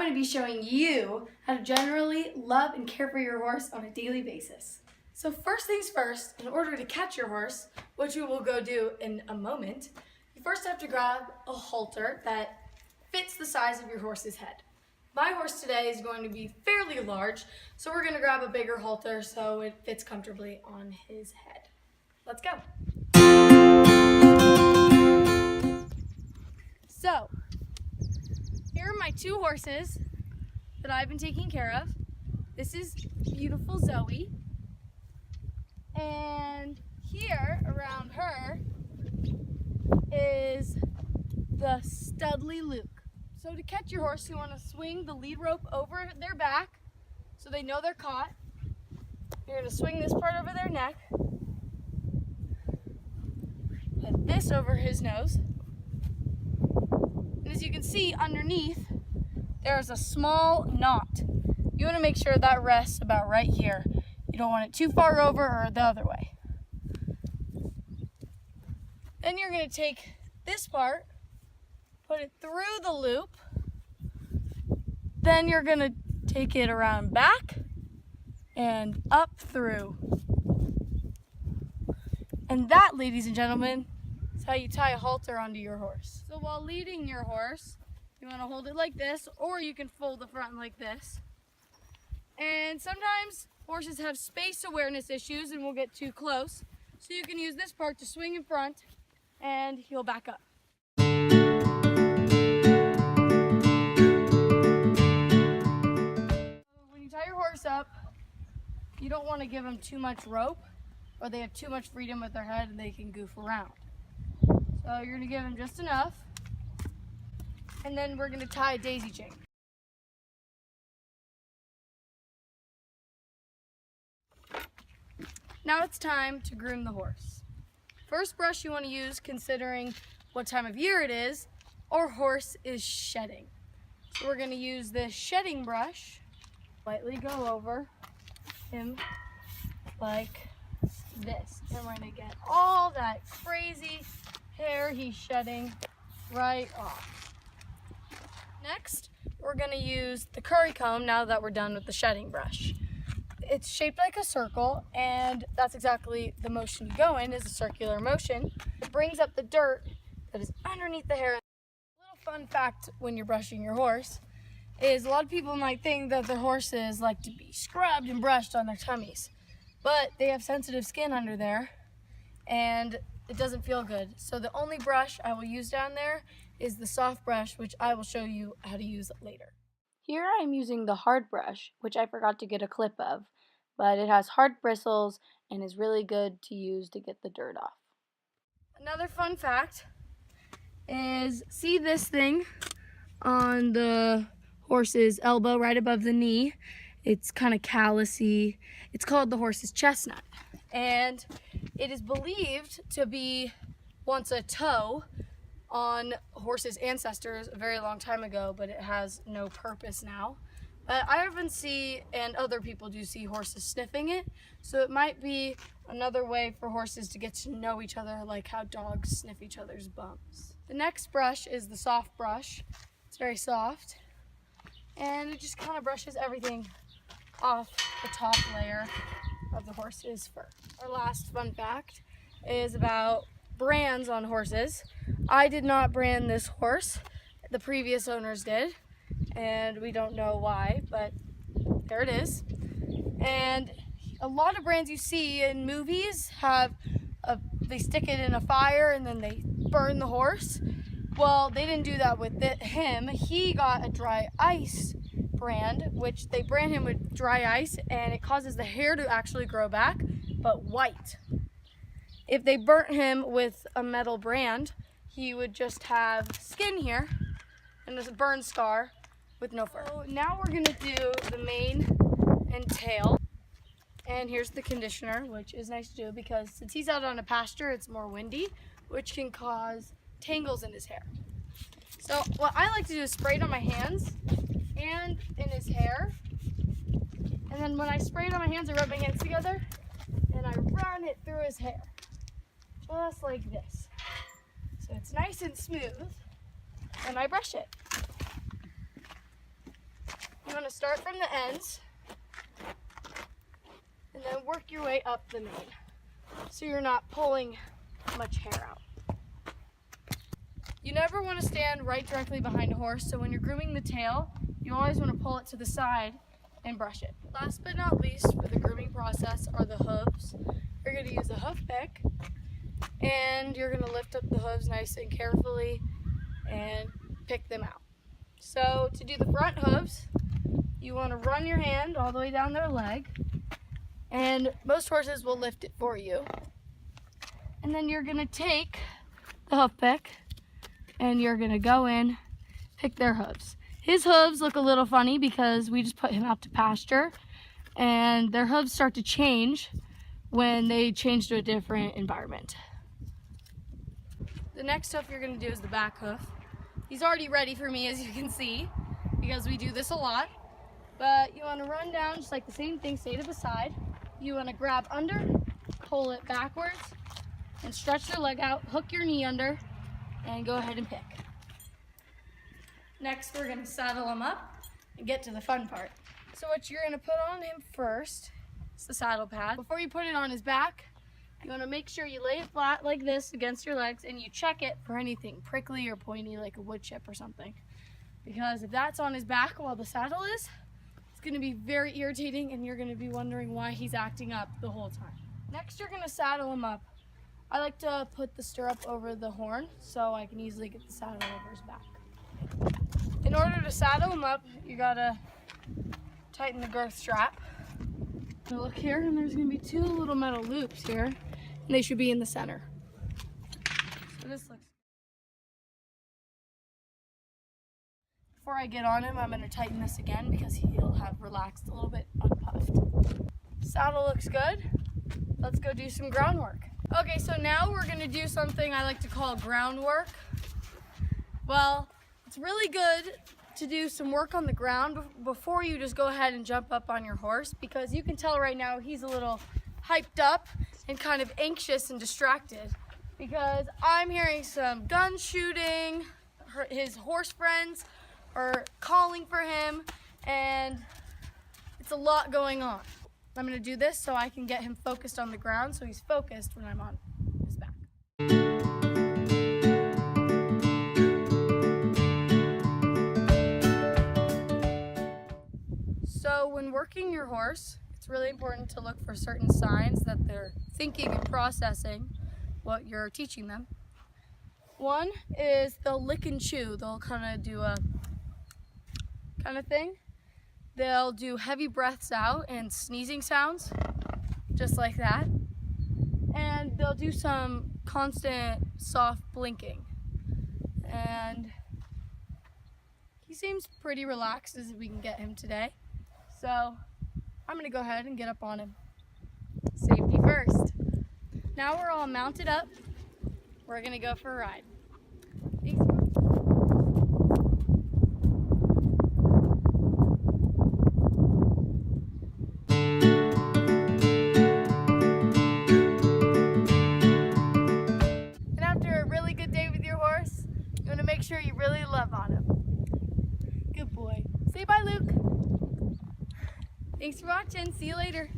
going to be showing you how to generally love and care for your horse on a daily basis. So first things first, in order to catch your horse, which we will go do in a moment, you first have to grab a halter that fits the size of your horse's head. My horse today is going to be fairly large, so we're going to grab a bigger halter so it fits comfortably on his head. Let's go. So, here are my two horses that I've been taking care of. This is beautiful Zoe. And here around her is the Studley Luke. So to catch your horse, you want to swing the lead rope over their back so they know they're caught. You're going to swing this part over their neck. Put this over his nose. And as you can see underneath, there's a small knot. You want to make sure that rests about right here. You don't want it too far over or the other way. Then you're going to take this part, put it through the loop. Then you're going to take it around back and up through. And that, ladies and gentlemen, is how you tie a halter onto your horse. So while leading your horse, you want to hold it like this, or you can fold the front like this. And sometimes horses have space awareness issues and will get too close. So you can use this part to swing in front and he'll back up. When you tie your horse up, you don't want to give them too much rope or they have too much freedom with their head and they can goof around. So you're going to give them just enough. And then we're going to tie a daisy chain. Now it's time to groom the horse. First brush you want to use, considering what time of year it is, our horse is shedding. So we're going to use this shedding brush, lightly go over him like this. And we're going to get all that crazy hair he's shedding right off. Next, we're going to use the curry comb now that we're done with the shedding brush. It's shaped like a circle, and that's exactly the motion you go in, is a circular motion. It brings up the dirt that is underneath the hair. A little fun fact when you're brushing your horse is a lot of people might think that their horses like to be scrubbed and brushed on their tummies, but they have sensitive skin under there, and it doesn't feel good. So the only brush I will use down there is the soft brush, which I will show you how to use later. Here I'm using the hard brush, which I forgot to get a clip of, but it has hard bristles and is really good to use to get the dirt off. Another fun fact is, see this thing on the horse's elbow right above the knee? It's kind of callousy. It's called the horse's chestnut, and it is believed to be once a toe on horses' ancestors a very long time ago, but it has no purpose now. But I often see, and other people do see, horses sniffing it, so it might be another way for horses to get to know each other, like how dogs sniff each other's bums. The next brush is the soft brush. It's very soft, and it just kind of brushes everything off the top layer of the horse's fur. Our last fun fact is about brands on horses. I did not brand this horse. The previous owners did, and we don't know why, but there it is. And a lot of brands you see in movies have they stick it in a fire and then they burn the horse. Well, they didn't do that with him. He got a dry ice brand, which they brand him with dry ice, and it causes the hair to actually grow back, but white. If they burnt him with a metal brand, he would just have skin here and a burn scar with no fur. So now we're going to do the mane and tail. And here's the conditioner, which is nice to do because since he's out on a pasture, it's more windy, which can cause tangles in his hair. So what I like to do is spray it on my hands and in his hair. And then when I spray it on my hands, I rub my hands together and I run it through his hair. Just like this. So it's nice and smooth, and I brush it. You want to start from the ends and then work your way up the mane so you're not pulling much hair out. You never want to stand right directly behind a horse, so when you're grooming the tail, you always want to pull it to the side and brush it. Last but not least for the grooming process are the hooves. You're going to use a hoof pick and you're going to lift up the hooves nice and carefully and pick them out. So to do the front hooves, you want to run your hand all the way down their leg, and most horses will lift it for you. And then you're going to take the hoof pick and you're going to go in, pick their hooves. His hooves look a little funny because we just put him out to pasture, and their hooves start to change when they change to a different environment. The next stuff you're going to do is the back hoof. He's already ready for me, as you can see, because we do this a lot. But you want to run down just like the same thing, stay to the side. You want to grab under, pull it backwards, and stretch your leg out, hook your knee under, and go ahead and pick. Next, we're going to saddle him up and get to the fun part. So what you're going to put on him first is the saddle pad. Before you put it on his back, you want to make sure you lay it flat like this against your legs and you check it for anything prickly or pointy like a wood chip or something. Because if that's on his back while the saddle is, it's going to be very irritating and you're going to be wondering why he's acting up the whole time. Next, you're going to saddle him up. I like to put the stirrup over the horn so I can easily get the saddle over his back. In order to saddle him up, you gotta tighten the girth strap. So look here, and there's gonna be two little metal loops here, and they should be in the center. So this looks. Before I get on him, I'm gonna tighten this again because he'll have relaxed a little bit unpuffed. Saddle looks good. Let's go do some groundwork. Okay, so now we're gonna do something I like to call groundwork. Well, it's really good to do some work on the ground before you just go ahead and jump up on your horse, because you can tell right now he's a little hyped up and kind of anxious and distracted because I'm hearing some gun shooting, his horse friends are calling for him, and it's a lot going on. I'm going to do this so I can get him focused on the ground so he's focused when I'm on his back. So when working your horse, it's really important to look for certain signs that they're thinking and processing what you're teaching them. One is they'll lick and chew. They'll kind of do a kind of thing. They'll do heavy breaths out and sneezing sounds, just like that. And they'll do some constant soft blinking. And he seems pretty relaxed as we can get him today. So I'm gonna go ahead and get up on him. Safety first. Now we're all mounted up. We're gonna go for a ride. Thanks. And after a really good day with your horse, you wanna make sure you really love on him. Good boy. Say bye, Luke. Thanks for watching. See you later.